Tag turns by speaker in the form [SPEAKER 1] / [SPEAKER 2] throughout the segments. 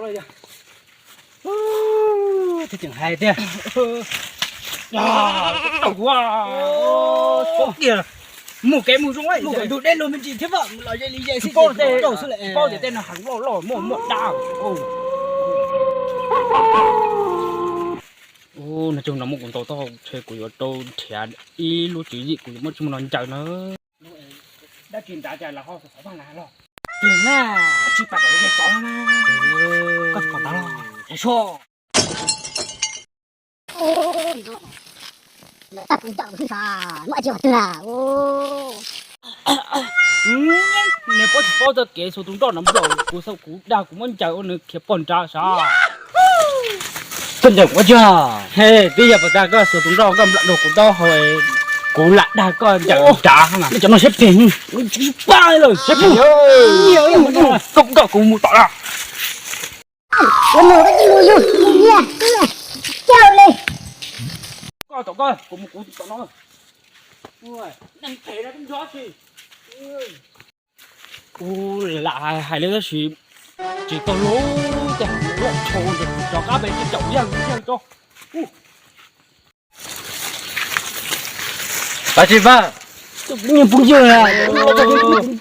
[SPEAKER 1] rồi giờ. Thì chẳng hay thế. Wow, tốt kìa. Một cái mù rung ấy, một cái đen luôn mình chỉ thiết vọng là dây lý dây xích. Bao giờ tên là hắn lò một đào. Ô, nói chung là một con tàu to chơi của tôi thẻ y luôn chỉ gì của mất chung nó chạy nó. Đã kiểm tra chạy là họ sẽ phải làm rồi. Tiền à, chỉ phải có cái to mà. Có còn đó rồi. Thấy chưa?
[SPEAKER 2] Tập động thì sao? Mọi chuyện là ô.
[SPEAKER 1] Nếu có giờ kế số chúng đó nằm rồi, cú sau cú đào cũng muốn chạy ôn kia bòn ra sao? Chân chạy quá chưa? Hey, bây giờ ta có số chúng đó cầm lặn đồ của to hồi cú lại đào con chạy trả không à? Cho nó xếp tiền, ba rồi xếp tiền nhiều lắm mà cộng cả cùng một tọa à?
[SPEAKER 2] Cái mồ cái gì mồ gì? Chào lên.
[SPEAKER 1] Coi, cùng một cú tọa nó. Ui, đang thể ra cũng gió gì? Ui, lạ hai đứa chỉ có lố chẳng lộn trồn được cho các bên trên chậu riêng cho. Bà chị ba, nhưng cũng chưa là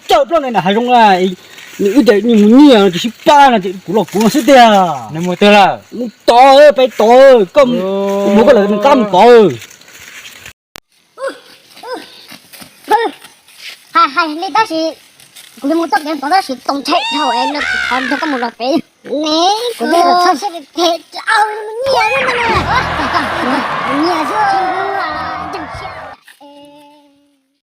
[SPEAKER 1] chợ đó này là hay không à? Những cái như muốn nhiều thì ba là cũng là sức tiền à? Nên mua tiền là to ơi, phải to cầm mua cái là cầm to.
[SPEAKER 2] Hai lên đó thì cũng muốn tập đến đó thì tổng thể thôi em nó còn cho có một loại phế nè cũng là sao sẽ thế ao nhiều lắm nè nhiều chứ